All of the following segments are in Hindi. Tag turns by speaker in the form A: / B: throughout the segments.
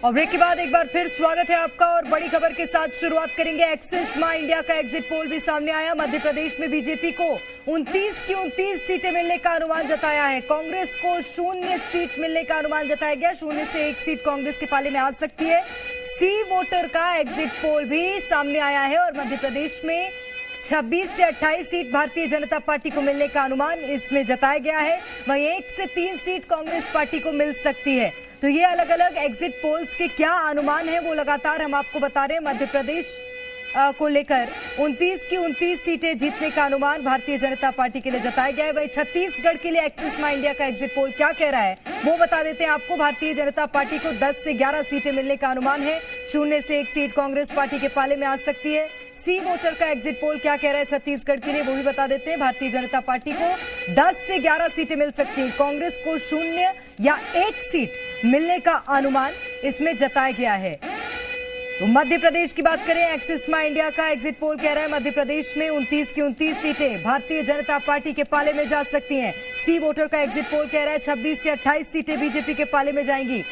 A: और ब्रेक के बाद एक बार फिर स्वागत है आपका। और बड़ी खबर के साथ शुरुआत करेंगे। एक्सिस माई इंडिया का एग्जिट पोल भी सामने आया। मध्य प्रदेश में बीजेपी को 29 की 29 सीटें मिलने का अनुमान जताया है। कांग्रेस को 0 सीट मिलने का अनुमान जताया गया। 0 से 1 सीट कांग्रेस के पाले में आ सकती है। सी वोटर का एग्जिट पोल भी सामने आया है और मध्य प्रदेश में 26 से 28 सीट भारतीय जनता पार्टी को मिलने का अनुमान इसमें जताया गया है। वहीं 1 से 3 सीट कांग्रेस पार्टी को मिल सकती है। तो ये अलग अलग एग्जिट पोल्स के क्या अनुमान है वो लगातार हम आपको बता रहे हैं। मध्य प्रदेश को लेकर 29 की 29 सीटें जीतने का अनुमान भारतीय जनता पार्टी के लिए जताया गया है। वहीं छत्तीसगढ़ के लिए एक्सिस माई इंडिया का एग्जिट पोल क्या कह रहा है वो बता देते हैं आपको। भारतीय जनता पार्टी को 10 से 11 सीटें मिलने का अनुमान है। 0 से 1 सीट कांग्रेस पार्टी के पाले में आ सकती है। सी वोटर का एग्जिट पोल क्या कह रहा है छत्तीसगढ़ के लिए वो भी बता देते हैं। भारतीय जनता पार्टी को 10 से 11 सीटें मिल सकती हैं। कांग्रेस को 0 या 1 सीट मिलने का अनुमान इसमें जताया गया है। तो मध्य प्रदेश की बात करें, एक्सिस माई इंडिया का एग्जिट पोल कह रहा है मध्य प्रदेश में 29 की 29 सीटें भारतीय जनता पार्टी के पाले में जा सकती हैं। सी वोटर का एग्जिट पोल कह रहा है 26 से 28 सीटें बीजेपी के पाले में जाएंगी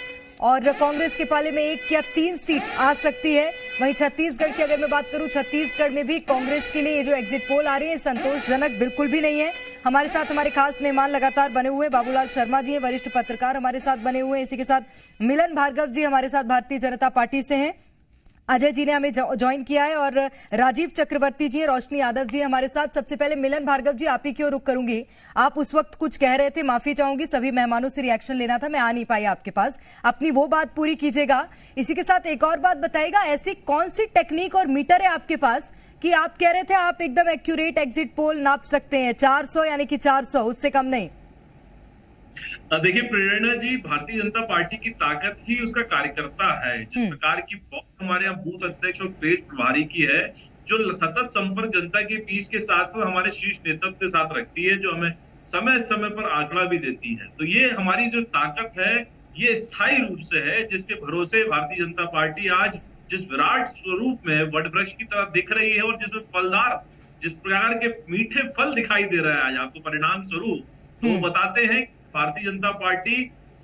A: और कांग्रेस के पाले में 1 या 3 सीट आ सकती है। वहीं छत्तीसगढ़ की अगर मैं बात करूं, छत्तीसगढ़ में भी कांग्रेस के लिए ये जो एग्जिट पोल आ रही है संतोषजनक बिल्कुल भी नहीं है। हमारे साथ हमारे खास मेहमान लगातार बने हुए हैं। बाबूलाल शर्मा जी हैं, वरिष्ठ पत्रकार हमारे साथ बने हुए हैं। इसी के साथ मिलन भार्गव जी हमारे साथ भारतीय जनता पार्टी से हैं। अजय जी ने हमें ज्वाइन किया है और राजीव चक्रवर्ती जी, रोशनी यादव जी हमारे साथ। सबसे पहले मिलन भार्गव जी आप ही की ओर रुख करूंगी। आप उस वक्त कुछ कह रहे थे, माफी चाहूंगी, सभी मेहमानों से रिएक्शन लेना था, मैं आ नहीं पाई आपके पास। अपनी वो बात पूरी कीजिएगा। इसी के साथ एक और बात बताइएगा, ऐसी कौन सी टेक्निक और मीटर है आपके पास कि आप कह रहे थे आप एकदम एक्यूरेट एग्जिट पोल नाप सकते हैं 400 यानी कि 400 उससे कम नहीं?
B: देखिए प्रेरणा जी, भारतीय जनता पार्टी की ताकत ही उसका कार्यकर्ता है। जिस प्रकार की हमारे यहाँ बूथ अध्यक्ष और पेज प्रभारी की है, जो सतत संपर्क जनता के बीच के साथ साथ हमारे शीर्ष नेतृत्व के साथ रखती है, जो हमें समय समय पर आंकड़ा भी देती है। तो ये हमारी जो ताकत है ये स्थायी रूप से है, जिसके भरोसे भारतीय जनता पार्टी आज जिस विराट स्वरूप में वट वृक्ष की तरह दिख रही है और जिसमें फलदार जिस प्रकार के मीठे फल दिखाई दे रहा है आज आपको परिणाम स्वरूप, तो वो बताते हैं भारतीय जनता पार्टी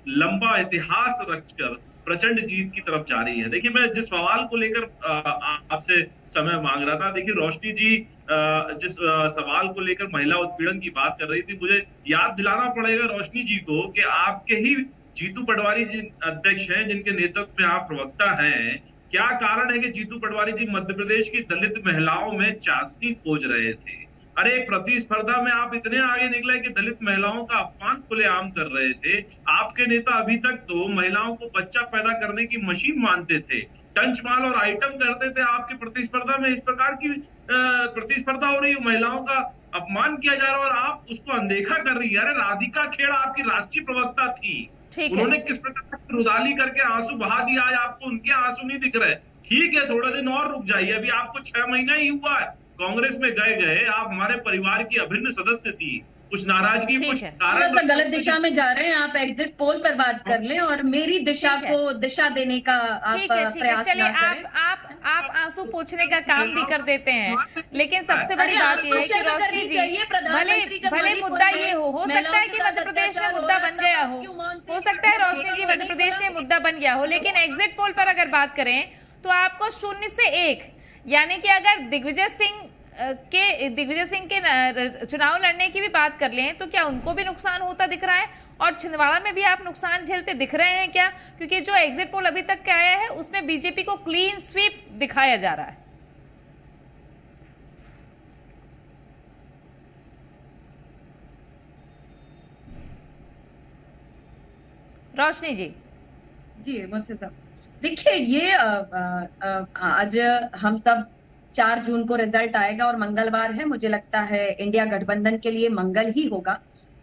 B: लंबा इतिहास रचकर प्रचंड जीत की तरफ जा रही है। देखिए, मैं जिस सवाल को लेकर आपसे समय मांग रहा था, देखिए रोशनी जी जिस सवाल को लेकर महिला उत्पीड़न की बात कर रही थी, मुझे याद दिलाना पड़ेगा रोशनी जी को कि आपके ही जीतू पटवारी जी अध्यक्ष हैं, जिनके नेतृत्व में आप प्रवक्ता हैं। क्या कारण है कि जीतू पटवारी जी मध्य प्रदेश की दलित महिलाओं में चाशनी खोज रहे थे? अरे प्रतिस्पर्धा में आप इतने आगे निकले कि दलित महिलाओं का अपमान खुलेआम कर रहे थे। आपके नेता अभी तक तो महिलाओं को बच्चा पैदा करने की मशीन मानते थे, टंचमाल और आइटम करते थे। आपकी प्रतिस्पर्धा में इस प्रकार की प्रतिस्पर्धा हो रही है, महिलाओं का अपमान किया जा रहा है और आप उसको अनदेखा कर रही है। अरे राधिका खेड़ा आपकी राष्ट्रीय प्रवक्ता थी, उन्होंने किस प्रकार की रुदाली करके आंसू बहा दिया, आज आपको उनके आंसू नहीं दिख रहे। ठीक है, थोड़ा दिन और रुक जाइए, अभी आपको 6 महीना ही हुआ है कांग्रेस में गए आप हमारे परिवार की अभिन्न सदस्य थी। कुछ नाराजगी, कुछ कारण
C: गलत दिशा में जा रहे हैं आप। एग्जिट पोल पर बात कर लें और मेरी दिशा को दिशा देने का आप प्रयास
D: चलिए, आप आंसू पोंछने का काम भी कर देते हैं, लेकिन सबसे बड़ी बात यह है कि रोशनी जी, भले मुद्दा ये हो सकता है कि मध्य प्रदेश में मुद्दा बन गया हो सकता है रोशनी जी मध्य प्रदेश में मुद्दा बन गया हो, लेकिन एग्जिट पोल पर अगर बात करें तो आपको 0 से 1 यानी कि अगर दिग्विजय सिंह के चुनाव लड़ने की भी बात कर लें तो क्या उनको भी नुकसान होता दिख रहा है? और छिंदवाड़ा में भी आप नुकसान झेलते दिख रहे हैं क्या? क्योंकि जो एग्जिट पोल अभी तक का आया है उसमें बीजेपी को क्लीन स्वीप दिखाया जा रहा है। रोशनी जी
C: मुझसे देखिए, ये आज हम सब 4 जून को रिजल्ट आएगा और मंगलवार है। मुझे लगता है इंडिया गठबंधन के लिए मंगल ही होगा,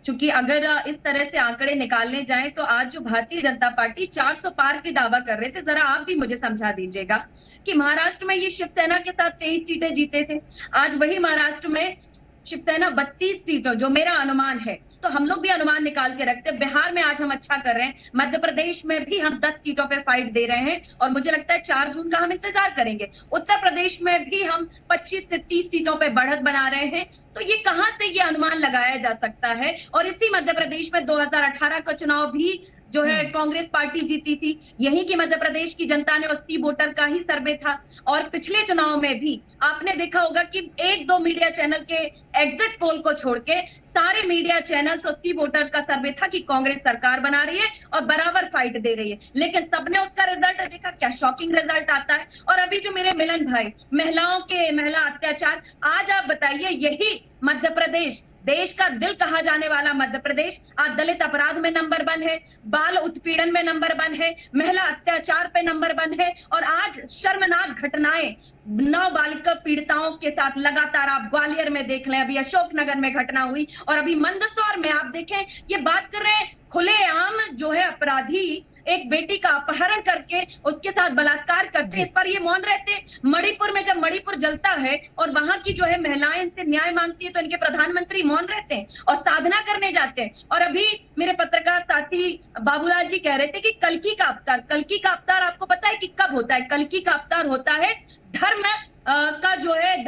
C: क्योंकि अगर इस तरह से आंकड़े निकालने जाएं तो आज जो भारतीय जनता पार्टी 400 पार की दावा कर रहे थे, जरा आप भी मुझे समझा दीजिएगा कि महाराष्ट्र में ये शिवसेना के साथ 23 सीटें जीते थे। आज वही महाराष्ट्र में शिवसेना 32 सीटों, जो मेरा अनुमान है, तो हम लोग भी अनुमान निकाल के रखते हैं। बिहार में आज हम अच्छा कर रहे हैं, मध्य प्रदेश में भी हम 10 सीटों पे फाइट दे रहे हैं और मुझे लगता है 4 जून का हम इंतजार करेंगे। उत्तर प्रदेश में भी हम 25 से 30 सीटों पे बढ़त बना रहे हैं। तो ये कहां से ये अनुमान लगाया जा सकता है? और इसी मध्य प्रदेश में 2018 का चुनाव भी जो है कांग्रेस पार्टी जीती थी। यही की मध्य प्रदेश की जनता ने 80 वोटर का ही सर्वे था। और पिछले चुनाव में भी आपने देखा होगा कि 1-2 मीडिया चैनल के एग्जिट पोल को छोड़ के सारे मीडिया चैनल्स 80 वोटर का सर्वे था कि कांग्रेस सरकार बना रही है और बराबर फाइट दे रही है। लेकिन सबने उसका रिजल्ट देखा, क्या शॉकिंग रिजल्ट आता है। और अभी जो मेरे मिलन भाई महिला अत्याचार, आज आप बताइए, यही मध्य प्रदेश, देश का दिल कहा जाने वाला मध्य प्रदेश, आज दलित अपराध में नंबर 1 है, बाल उत्पीड़न में नंबर 1 है, महिला अत्याचार पे नंबर 1 है। और आज शर्मनाक घटनाएं 9 बालिका पीड़िताओं के साथ लगातार आप ग्वालियर में देख लें, अभी अशोकनगर में घटना हुई, और अभी मंदसौर में आप देखें, ये बात कर रहे हैं खुलेआम जो है अपराधी एक बेटी का अपहरण करके उसके साथ बलात्कार करते, इस पर ये मौन रहते। मणिपुर में जब मणिपुर जलता है और वहां की जो है महिलाएं इनसे न्याय मांगती है तो इनके प्रधानमंत्री मौन रहते हैं और साधना करने जाते हैं। और अभी मेरे पत्रकार साथी बाबूलाल जी कह रहे थे कि कल्कि का अवतार आपको पता है कि कब होता है? कल्कि का अवतार होता है धर्म का जो है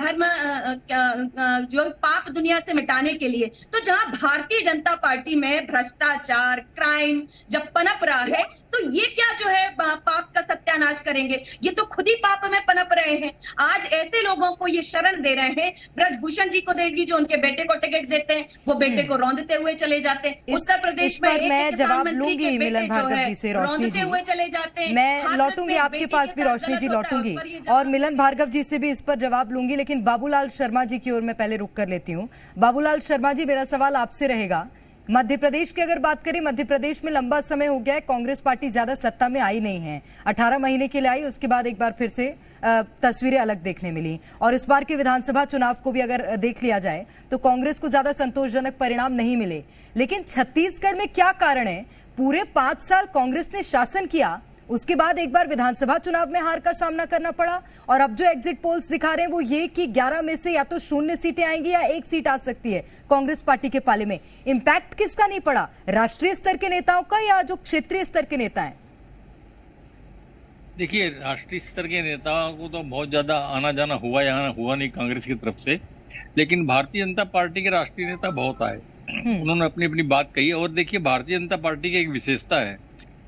C: जो पाप दुनिया से मिटाने के लिए। तो जहां भारतीय जनता पार्टी में भ्रष्टाचार, क्राइम जब पनप रहा है, तो ये क्या जो है पाप का सत्यानाश करेंगे? ये तो खुद ही पाप में पनप रहे हैं। आज ऐसे लोगों को ये शरण दे रहे हैं। ब्रजभूषण जी को देख लीजिए, उनके बेटे को टिकट देते हैं, वो बेटे को रौंदते हुए चले जाते हैं। उत्तर प्रदेश में
A: मैं जवाब लूंगी मिलन भार्गव जी से, रोशनी जी
C: हुए चले जाते हैं।
A: मैं लौटूंगी आपके पास भी, रोशनी जी लौटूंगी, और मिलन भार्गव जी से भी इस पर जवाब लूंगी। लेकिन बाबूलाल शर्मा जी की ओर मैं पहले रुक कर लेती हूँ। बाबूलाल शर्मा जी, मेरा सवाल आपसे रहेगा, मध्य प्रदेश की अगर बात करें, मध्य प्रदेश में लंबा समय हो गया है, कांग्रेस पार्टी ज्यादा सत्ता में आई नहीं है। 18 महीने के लिए आई, उसके बाद एक बार फिर से तस्वीरें अलग देखने मिली। और इस बार के विधानसभा चुनाव को भी अगर देख लिया जाए तो कांग्रेस को ज्यादा संतोषजनक परिणाम नहीं मिले। लेकिन छत्तीसगढ़ में क्या कारण है? पूरे 5 साल कांग्रेस ने शासन किया, उसके बाद एक बार विधानसभा चुनाव में हार का सामना करना पड़ा, और अब जो एग्जिट पोल्स दिखा रहे हैं वो ये कि 11 में से या तो 0 सीटें आएंगी या 1 सीट आ सकती है कांग्रेस पार्टी के पाले में। इंपैक्ट किसका नहीं पड़ा, राष्ट्रीय स्तर के नेताओं का या जो क्षेत्रीय स्तर के नेता हैं?
E: देखिए, राष्ट्रीय स्तर के नेताओं को तो बहुत ज्यादा आना जाना हुआ, यहाँ हुआ नहीं कांग्रेस की तरफ से। लेकिन भारतीय जनता पार्टी के राष्ट्रीय नेता बहुत आए, उन्होंने अपनी अपनी बात कही। और देखिए, भारतीय जनता पार्टी की एक विशेषता है,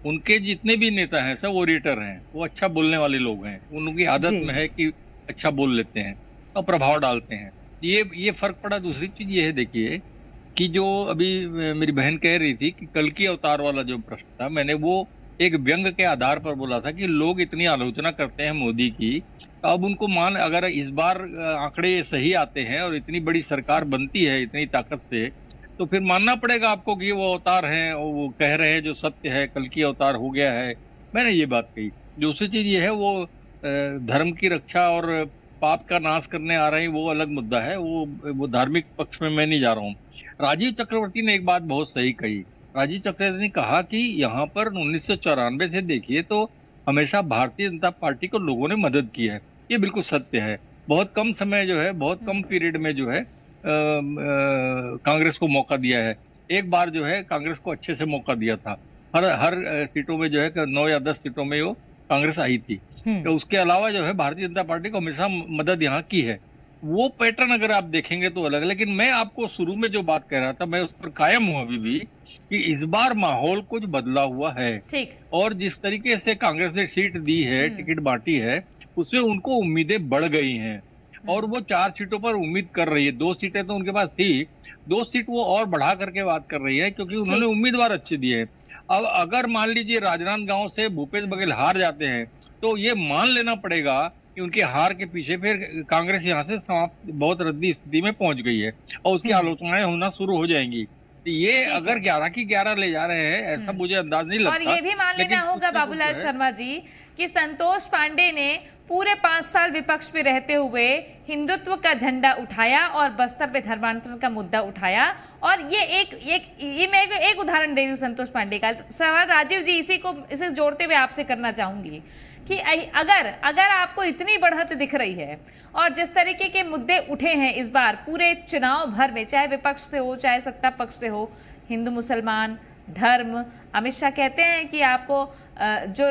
E: उनके जितने भी नेता हैं सब ओरेटर हैं, वो अच्छा बोलने वाले लोग हैं। उनकी आदत में है कि अच्छा बोल लेते हैं और प्रभाव डालते हैं। ये फर्क पड़ा। दूसरी चीज ये है, देखिए कि जो अभी मेरी बहन कह रही थी कि कल्कि अवतार वाला जो प्रश्न था, मैंने वो एक व्यंग के आधार पर बोला था कि लोग इतनी आलोचना करते हैं मोदी की, तो अब उनको अगर इस बार आंकड़े सही आते हैं और इतनी बड़ी सरकार बनती है इतनी ताकत से, तो फिर मानना पड़ेगा आपको कि वो अवतार हैं और वो कह रहे हैं जो सत्य है, कल्कि अवतार हो गया है। मैंने ये बात कही। दूसरी चीज ये है, वो धर्म की रक्षा और पाप का नाश करने आ रहे हैं, वो अलग मुद्दा है। वो धार्मिक पक्ष में मैं नहीं जा रहा हूँ। राजीव चक्रवर्ती ने एक बात बहुत सही कही। राजीव चक्रवर्ती ने कहा कि यहाँ पर 1994 से देखिए तो हमेशा भारतीय जनता पार्टी को लोगों ने मदद की है। ये बिल्कुल सत्य है। बहुत कम समय जो है, बहुत कम पीरियड में जो है कांग्रेस को मौका दिया है। एक बार जो है कांग्रेस को अच्छे से मौका दिया था। हर सीटों में जो है 9 या 10 सीटों में वो कांग्रेस आई थी। तो उसके अलावा जो है भारतीय जनता पार्टी को हमेशा मदद यहाँ की है। वो पैटर्न अगर आप देखेंगे तो अलग। लेकिन मैं आपको शुरू में जो बात कह रहा था, मैं उस पर कायम हूँ अभी भी, कि इस बार माहौल कुछ बदला हुआ है। और जिस तरीके से कांग्रेस ने सीट दी है, टिकट बांटी है, उससे उनको उम्मीदें बढ़ गई हैं और वो 4 सीटों पर उम्मीद कर रही है। 2 सीटें तो उनके पास थी, 2 सीट वो और बढ़ा करके बात कर रही है क्योंकि उन्होंने उम्मीदवार अच्छे दिए हैं। अब अगर मान लीजिए राजनांदगांव से भूपेश बघेल हार जाते हैं तो ये मान लेना पड़ेगा कि उनके हार के पीछे फिर कांग्रेस यहाँ से समाप्त बहुत रद्दी स्थिति में पहुंच गई है और उसकी आलोचनाएं होना शुरू हो जाएंगी। ये अगर 11 की 11 ले जा रहे हैं, ऐसा मुझे अंदाज नहीं लगता।
D: और ये भी मान लेना होगा बाबूलाल शर्मा जी कि संतोष पांडे ने पूरे 5 साल विपक्ष में रहते हुए हिंदुत्व का झंडा उठाया और बस्तर पे धर्मांतरण का मुद्दा उठाया। और ये मैं एक उदाहरण दे रही हूँ संतोष पांडे का। सवाल राजीव जी इसे जोड़ते हुए आपसे करना चाहूंगी कि अगर आपको इतनी बढ़त दिख रही है और जिस तरीके के मुद्दे उठे हैं इस बार पूरे चुनाव भर में, चाहे विपक्ष से हो चाहे सत्ता पक्ष से हो, हिंदू मुसलमान, धर्म, अमित शाह कहते हैं कि आपको जो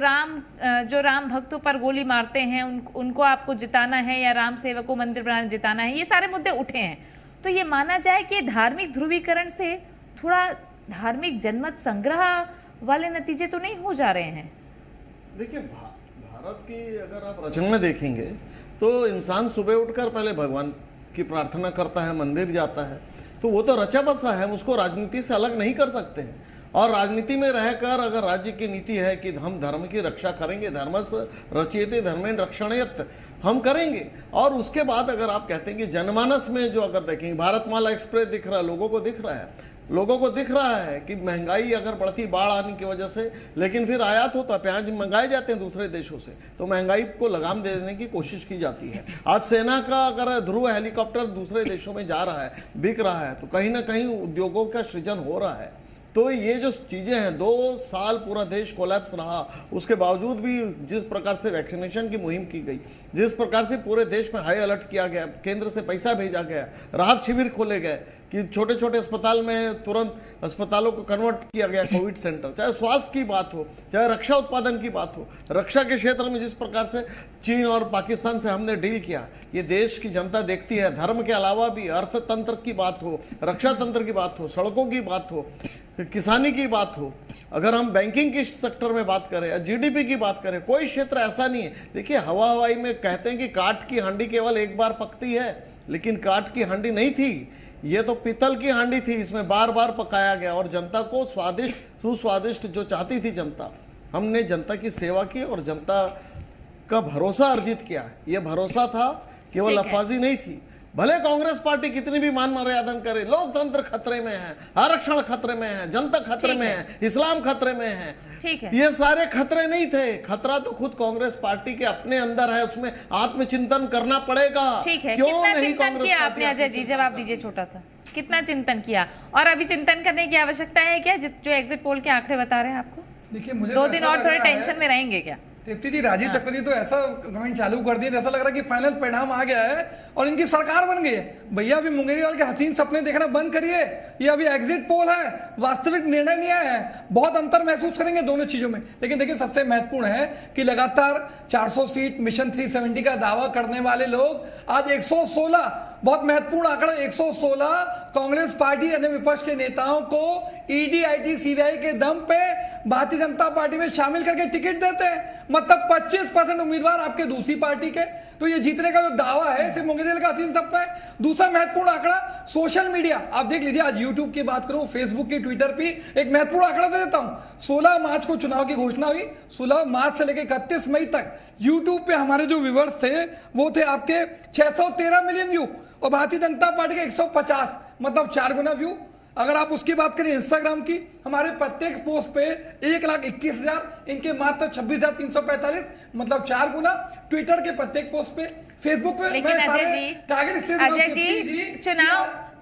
D: राम भक्तों पर गोली मारते हैं उनको आपको जिताना है, या राम सेवकों मंदिर बनाने जिताना है, ये सारे मुद्दे उठे हैं। तो ये माना जाए कि धार्मिक ध्रुवीकरण से थोड़ा धार्मिक जनमत संग्रह वाले नतीजे तो नहीं हो जा रहे हैं?
F: देखिए, भारत की अगर आप रचना देखेंगे तो इंसान सुबह उठकर पहले भगवान की प्रार्थना करता है, मंदिर जाता है, तो वो तो रचा बसा है, उसको राजनीति से अलग नहीं कर सकते हैं। और राजनीति में रहकर अगर राज्य की नीति है कि हम धर्म की रक्षा करेंगे, धर्मस्य रचयते धर्मेण रक्षणयत, हम करेंगे। और उसके बाद अगर आप कहते हैं कि जनमानस में जो अगर देखेंगे, भारतमाला एक्सप्रेस दिख रहा है, लोगों को दिख रहा है कि महंगाई अगर बढ़ती बाढ़ आने की वजह से, लेकिन फिर आयात होता, प्याज मंगाए जाते हैं दूसरे देशों से, तो महंगाई को लगाम देने की कोशिश की जाती है। आज सेना का अगर ध्रुव हेलीकॉप्टर दूसरे देशों में जा रहा है, बिक रहा है, तो कहीं ना कहीं उद्योगों का सृजन हो रहा है। तो ये जो चीज़ें हैं, 2 साल पूरा देश कोलैप्स रहा, उसके बावजूद भी जिस प्रकार से वैक्सीनेशन की मुहिम की गई, जिस प्रकार से पूरे देश में हाई अलर्ट किया गया, केंद्र से पैसा भेजा गया, राहत शिविर खोले गए कि छोटे छोटे अस्पताल में तुरंत अस्पतालों को कन्वर्ट किया गया कोविड सेंटर, चाहे स्वास्थ्य की बात हो, चाहे रक्षा उत्पादन की बात हो, रक्षा के क्षेत्र में जिस प्रकार से चीन और पाकिस्तान से हमने डील किया, ये देश की जनता देखती है। धर्म के अलावा भी अर्थतंत्र की बात हो, रक्षा तंत्र की बात हो, सड़कों की बात हो, किसानी की बात हो, अगर हम बैंकिंग के सेक्टर में बात करें या जीडीपी की बात करें, कोई क्षेत्र ऐसा नहीं है। देखिए, हवाई में कहते हैं कि काठ की हांडी केवल एक बार पकती है, लेकिन काठ की हांडी नहीं थी, ये तो पीतल की हांडी थी, इसमें बार बार पकाया गया और जनता को स्वादिष्ट सुस्वादिष्ट जो चाहती थी जनता, हमने जनता की सेवा की और जनता का भरोसा अर्जित किया। ये भरोसा था, केवल अफवाजी नहीं थी। भले कांग्रेस पार्टी कितनी भी मान मर्यादा करे, लोकतंत्र खतरे में है, आरक्षण खतरे में है, जनता खतरे में है, इस्लाम खतरे में है,
D: ठीक है।
F: ये सारे खतरे नहीं थे। खतरा तो खुद कांग्रेस पार्टी के अपने अंदर है, उसमें आत्मचिंतन करना पड़ेगा।
D: ठीक है,
F: क्यों
D: कितना
F: नहीं
D: चिंतन
F: कांग्रेस
D: किया
F: पार्टी
D: आपने? अजय जी, जवाब दीजिए छोटा सा, कितना चिंतन किया और अभी चिंतन करने की आवश्यकता है क्या, जो एग्जिट पोल के आंकड़े बता रहे हैं आपको?
G: देखिए, मुझे
D: 2 दिन और थोड़े टेंशन में रहेंगे क्या?
G: तृप्ति जी, राजीव चक्रवर्ती तो ऐसा कमेंट चालू कर दिया, ऐसा लग रहा है कि फाइनल परिणाम आ गया है और इनकी सरकार बन गई है। भैया, अभी मुंगेरीलाल के हसीन सपने देखना बंद करिए, ये अभी एग्जिट पोल है, वास्तविक निर्णय नहीं आया है। बहुत अंतर महसूस करेंगे दोनों चीजों में। लेकिन देखिए, सबसे महत्वपूर्ण है कि लगातार 400 सीट मिशन 370 का दावा करने वाले लोग आज 116, बहुत महत्वपूर्ण आंकड़ा, 116 कांग्रेस पार्टी अन्य विपक्ष के नेताओं को ईडी, आईटी, सीबीआई के दम पे भारतीय जनता पार्टी में शामिल करके टिकट देते हैं। मतलब 25% उम्मीदवार आपके दूसरी पार्टी के, तो ये जीतने का जो दावा है सिर्फ मुंगेरीलाल का हसीन सपना है। दूसरा महत्वपूर्ण आंकड़ा, सोशल मीडिया, आप देख लीजिए, आज यूट्यूब की बात करूं, फेसबुक की, ट्विटर पे एक महत्वपूर्ण आंकड़ा दे देता हूं। 16 मार्च को चुनाव की घोषणा हुई, 16 मार्च से लेकर 31 मई तक यूट्यूब पे हमारे जो व्यूअर्स थे वो थे आपके 613 मिलियन व्यू और भारतीय जनता पार्टी के 150, मतलब 4 गुना व्यू। अगर आप उसकी बात करें इंस्टाग्राम की, हमारे प्रत्येक पोस्ट पे 1,21,000, इनके मात्र 26,345, मतलब 4 गुना। ट्विटर के प्रत्येक पोस्ट पे, फेसबुक पे मैं सारे टारगेट इसलिए देता हूं।
D: अजय जी,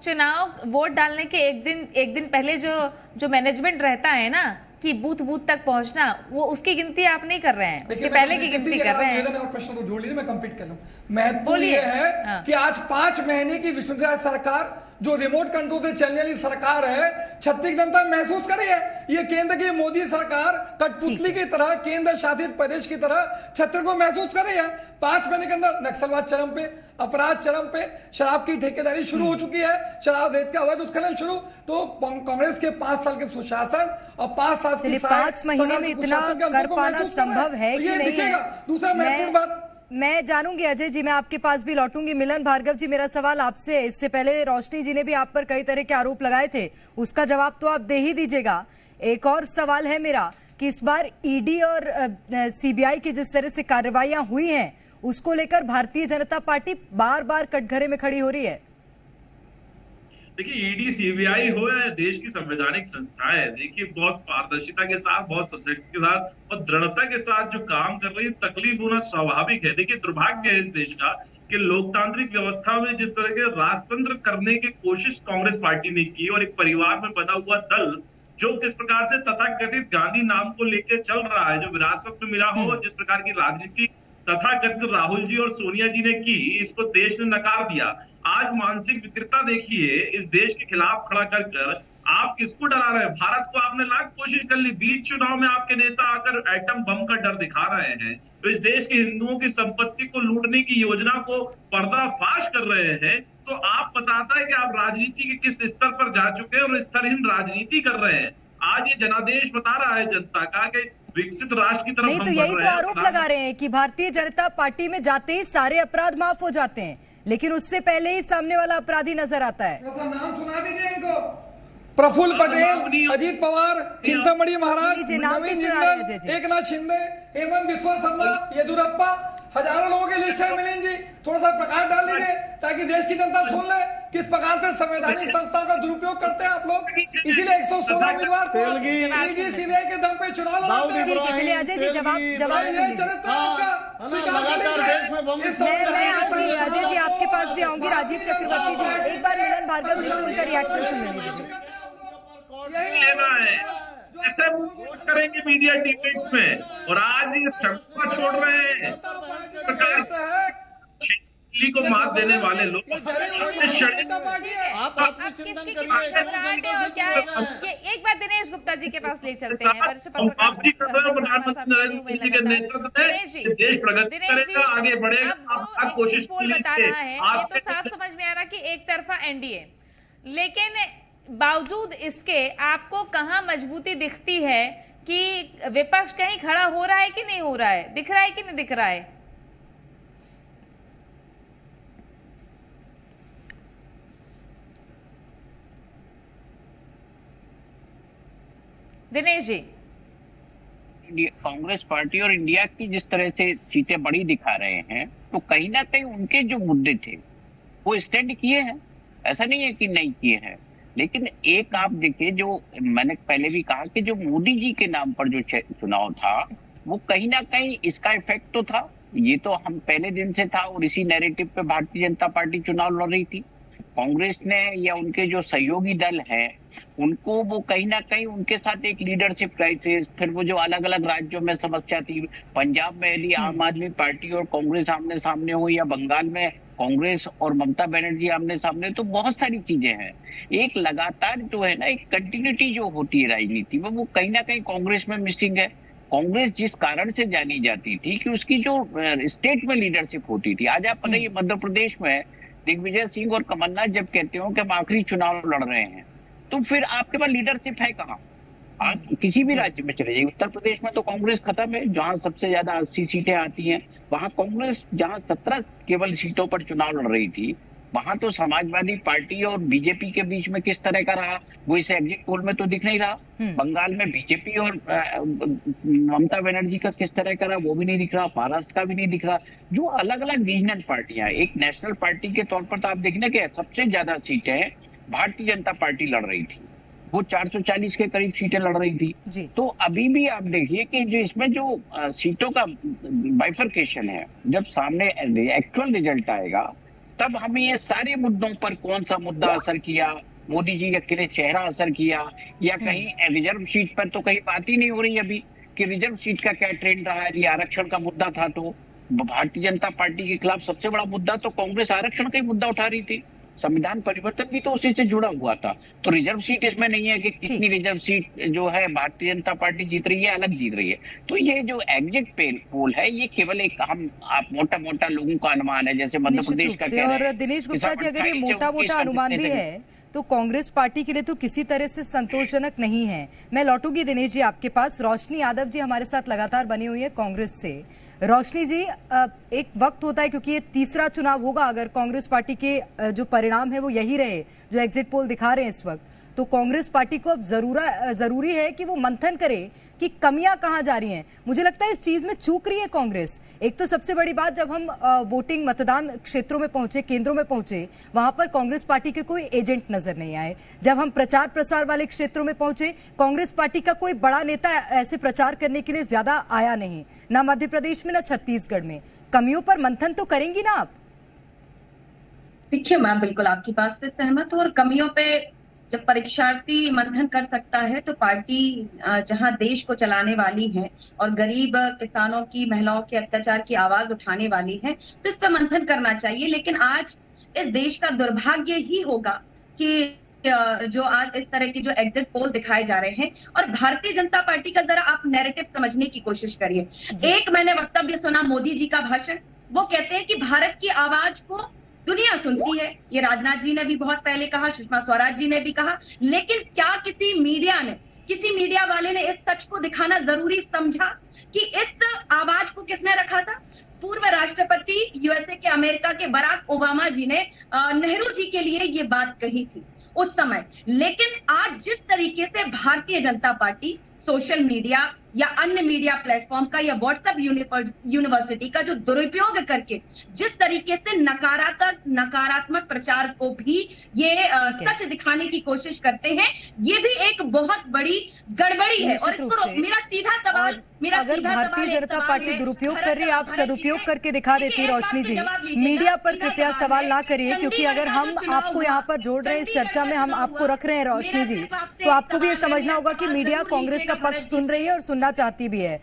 D: चुनाव वोट डालने के एक दिन पहले जो मैनेजमेंट रहता है ना कि बूथ तक पहुंचना, वो उसकी गिनती आप नहीं कर रहे हैं, उसके पहले की गिनती कर रहे हैं।
G: और प्रश्न को जोड़ लीजिए, मैं कंप्लीट कर लूं। महत्वपूर्ण ये है कि आज 5 महीने की विश्वविद्यालय सरकार, जो रिमोट कंट्रोल से चलने वाली सरकार है, छत्तीस जनता महसूस कर रही है। ये केंद्र की मोदी सरकार कठपुतली की तरह, केंद्र शासित प्रदेश की तरह छत्तीसगढ़ को महसूस कर रही है। 5 महीने के अंदर नक्सलवाद चरम पे, अपराध चरम पे, शराब की ठेकेदारी शुरू हो चुकी है, शराब रेत का अवैध उत्खनन शुरू। तो कांग्रेस के 5 साल के सुशासन और 5 साल की
A: 5 महीने में इतना कर पाना संभव है कि नहीं है?
G: दूसरा महत्वपूर्ण बात
A: मैं जानूंगी अजय जी, मैं आपके पास भी लौटूंगी। मिलन भार्गव जी, मेरा सवाल आपसे, इससे पहले रोशनी जी ने भी आप पर कई तरह के आरोप लगाए थे, उसका जवाब तो आप दे ही दीजिएगा। एक और सवाल है मेरा कि इस बार ईडी और सीबीआई की जिस तरह से कार्रवाइयां हुई हैं, उसको लेकर भारतीय जनता पार्टी बार बार कटघरे में खड़ी हो रही है।
B: देखिए, ईडी, सीबीआई हो या देश की संवैधानिक संस्थाएं, देखिए बहुत पारदर्शिता के साथ, बहुत सब्जेक्ट के साथ और दृढ़ता के साथ जो काम कर रही है, तकलीफ होना स्वाभाविक है। देखिए, दुर्भाग्य है इस देश का कि लोकतांत्रिक व्यवस्था में जिस तरह के राजतंत्र करने की कोशिश कांग्रेस पार्टी ने की और एक परिवार में बना हुआ दल जो किस प्रकार से तथाकथित गांधी नाम को लेकर चल रहा है, जो विरासत में मिला हो, जिस प्रकार की राजनीति तथाकथित राहुल जी और सोनिया जी ने की, इसको देश ने नकार दिया। आज मानसिक विकृतता देखिए, इस देश के खिलाफ खड़ा कर आप किसको डरा रहे हैं? भारत को आपने लाख कोशिश कर ली, बीच चुनाव में आपके नेता आकर एटम बम का डर दिखा रहे हैं, तो इस देश के हिंदुओं की संपत्ति को लूटने की योजना को पर्दाफाश कर रहे हैं। तो आप बताता है कि आप राजनीति के किस स्तर पर जा चुके हैं और स्तरहीन राजनीति कर रहे हैं। आज ये जनादेश बता रहा है जनता का कि विकसित राष्ट्र की तरफ
A: नहीं, तो
B: हम
A: यही
B: बढ़
A: तो
B: रहे हैं।
A: आरोप लगा रहे हैं कि भारतीय जनता पार्टी में जाते ही सारे अपराध माफ हो जाते हैं, लेकिन उससे पहले ही सामने वाला अपराधी नजर आता है।
G: नाम सुना दीजिए इनको। प्रफुल्ल पटेल, अजीत पवार, चिंतामणि महाराज, नवीन जिंदल, एकनाथ शिंदे, हेमंत बिस्वा शर्मा, येदुरप्पा, हजारों लोगों की लिस्ट है। मिलिंद जी थोड़ा सा प्रकाश डाल दीजिए ताकि देश की जनता सुन ले किस प्रकार से संवैधानिक संस्थाओं का दुरुपयोग करते हैं आप लोग। इसीलिए 116 उम्मीदवार को ईडी सीबीआई के दम पे चुनाव लड़ाते हैं।
A: ठीक है, चलिए अजय जी जवाब
G: ये चरित्र आपका स्वीकार
A: मैं आऊंगी, अजय जी आपके पास भी आऊंगी। राजीव चक्रवर्ती जी, एक बार मिलन भार्गव जी से उनका रिएक्शन सुन लेने दीजिए।
B: लेना है ऐसे करेंगे मीडिया डिबेट में, और आज ये सबका छोड़ रहे हैं दिल्ली को मात देने वाले लोग।
D: आप आत्मचिंतन करिए। एक बार दिनेश गुप्ता जी के पास ले चलते हैं। वरिष्ठ
B: प्रधानमंत्री नरेंद्र मोदी के नेतृत्व में देश प्रगति करेगा, आगे बढ़ेगा। आप कोशिश
D: बता रहा है, ये तो साफ समझ में आ रहा कि एक तरफा एनडीए, लेकिन बावजूद इसके आपको कहां मजबूती दिखती है कि विपक्ष कहीं खड़ा हो रहा है कि नहीं हो रहा है, दिख रहा है कि नहीं दिख रहा है? दिनेश जी,
H: कांग्रेस पार्टी और इंडिया की जिस तरह से सीटें बड़ी दिखा रहे हैं, तो कहीं ना कहीं उनके जो मुद्दे थे वो स्टैंड किए हैं, ऐसा नहीं है कि नहीं किए हैं। लेकिन एक आप देखिए, जो मैंने पहले भी कहा कि जो मोदी जी के नाम पर जो चुनाव था वो कहीं ना कहीं इसका इफेक्ट तो था। ये तो हम पहले दिन से था और इसी नैरेटिव पे भारतीय जनता पार्टी चुनाव लड़ रही थी। कांग्रेस ने या उनके जो सहयोगी दल है उनको वो कहीं ना कहीं उनके साथ एक लीडरशिप क्राइसिस, फिर वो जो अलग अलग राज्यों में समस्या थी, पंजाब में यदि आम आदमी पार्टी और कांग्रेस आमने सामने हो या बंगाल में कांग्रेस और ममता बनर्जी आमने सामने, तो बहुत सारी चीजें हैं। एक लगातार जो है ना एक कंटिन्यूटी जो होती है राजनीति में, वो कहीं ना कहीं कांग्रेस में मिसिंग है। कांग्रेस जिस कारण से जानी जाती थी कि उसकी जो स्टेट में लीडरशिप होती थी, आज आप पता है मध्य प्रदेश में दिग्विजय सिंह और कमलनाथ जब कहते हो कि हम आखिरी चुनाव लड़ रहे हैं, तो फिर आपके पास लीडरशिप है कहाँ? आप किसी भी राज्य में चले जाइए, उत्तर प्रदेश में तो कांग्रेस खत्म है, जहां सबसे ज्यादा 80 सीटें आती हैं, वहां कांग्रेस जहां 17 केवल सीटों पर चुनाव लड़ रही थी, वहां तो समाजवादी पार्टी और बीजेपी के बीच में किस तरह का रहा वो इस एग्जिट पोल में तो दिख नहीं रहा। बंगाल में बीजेपी और ममता बनर्जी का किस तरह का रहा वो भी नहीं दिख रहा, महाराष्ट्र का भी नहीं दिख रहा। जो अलग अलग रीजनल पार्टियां, एक नेशनल पार्टी के तौर पर तो आप देखना कि सबसे ज्यादा सीटें भारतीय जनता पार्टी लड़ रही थी, वो 440 के करीब सीटें लड़ रही थी। तो अभी भी आप देखिए कि जो इसमें जो सीटों का बाइफरकेशन है, जब सामने एक्चुअल रिजल्ट आएगा तब हमें ये सारे मुद्दों पर कौन सा मुद्दा असर किया, मोदी जी अकेले चेहरा असर किया या कहीं रिजर्व सीट पर तो कहीं बात ही नहीं हो रही अभी कि रिजर्व सीट का क्या ट्रेंड रहा है। ये आरक्षण का मुद्दा था, तो भारतीय जनता पार्टी के खिलाफ सबसे बड़ा मुद्दा तो कांग्रेस आरक्षण का ही मुद्दा उठा रही थी। संविधान परिवर्तन भी तो उसी से जुड़ा हुआ था। तो रिजर्व सीट इसमें नहीं है कि कितनी रिजर्व सीट जो है भारतीय जनता पार्टी जीत रही है, अलग जीत रही है। तो ये जो एग्जिट पोल है ये केवल एक आप मोटा मोटा लोगों का अनुमान है, जैसे मध्य प्रदेश का कह रहे हैं।
A: और दिनेश गुप्ता जी, अगर ये मोटा मोटा अनुमान भी है तो कांग्रेस पार्टी के लिए तो किसी तरह से संतोषजनक नहीं है। मैं लौटूंगी दिनेश जी आपके पास। रोशनी यादव जी हमारे साथ लगातार बनी हुई है कांग्रेस से। रोशनी जी, एक वक्त होता है क्योंकि ये तीसरा चुनाव होगा, अगर कांग्रेस पार्टी के जो परिणाम है वो यही रहे जो एग्जिट पोल दिखा रहे हैं इस वक्त, तो कांग्रेस पार्टी को अब जरूरी है कि वो मंथन करे कि कमियां कहां जा रही हैं। मुझे लगता है इस चीज में चूक रही है कांग्रेस। एक तो सबसे बड़ी बात, जब हम वोटिंग मतदान क्षेत्रों में पहुंचे, केंद्रों में पहुंचे, वहां पर कांग्रेस पार्टी के कोई एजेंट नजर नहीं आए। जब हम प्रचार प्रसार वाले क्षेत्रों में पहुंचे, कांग्रेस पार्टी का कोई बड़ा नेता ऐसे प्रचार करने के लिए ज्यादा आया नहीं, ना मध्य प्रदेश में ना छत्तीसगढ़ में। कमियों पर मंथन तो करेंगी ना आप?
C: देखिए, मैं बिल्कुल आपकी बात से सहमत हूँ, और कमियों पे जब परीक्षार्थी मंथन कर सकता है तो पार्टी जहां देश को चलाने वाली है और गरीब किसानों की, महिलाओं के अत्याचार की आवाज उठाने वाली है, तो इस पर मंथन करना चाहिए। लेकिन आज इस देश का दुर्भाग्य ही होगा कि जो आज इस तरह की जो एग्जिट पोल दिखाए जा रहे हैं, और भारतीय जनता पार्टी का जरा आप नैरेटिव समझने की कोशिश करिए। एक मैंने वक्तव्य सुना मोदी जी का भाषण, वो कहते हैं कि भारत की आवाज को दुनिया सुनती है। ये राजनाथ जी ने भी बहुत पहले कहा, सुषमा स्वराज जी ने भी कहा, लेकिन क्या किसी मीडिया ने किसी मीडिया वाले ने इस सच को दिखाना जरूरी समझा कि इस आवाज को किसने रखा था? पूर्व राष्ट्रपति यूएसए के, अमेरिका के बराक ओबामा जी ने नेहरू जी के लिए ये बात कही थी उस समय। लेकिन आज जिस तरीके से Bharatiya Janata party social media या अन्य मीडिया प्लेटफॉर्म का या व्हाट्सएप यूनिवर्सिटी का जो दुरुपयोग करके जिस तरीके से नकारात्मक प्रचार को भी ये सच दिखाने की कोशिश करते हैं, ये भी एक बहुत बड़ी गड़बड़ी है। और इसको मेरा सीधा सवाल,
A: अगर भारतीय जनता पार्टी दुरुपयोग कर रही है, आप सदुपयोग करके दिखा देती रोशनी जी। मीडिया पर कृपया सवाल ना करिए, क्योंकि अगर हम आपको यहाँ पर जोड़ रहे हैं इस चर्चा में, हम आपको रख रहे हैं रोशनी जी, तो आपको भी ये समझना होगा कि मीडिया कांग्रेस का पक्ष सुन रही है और सुनना चाहती भी है।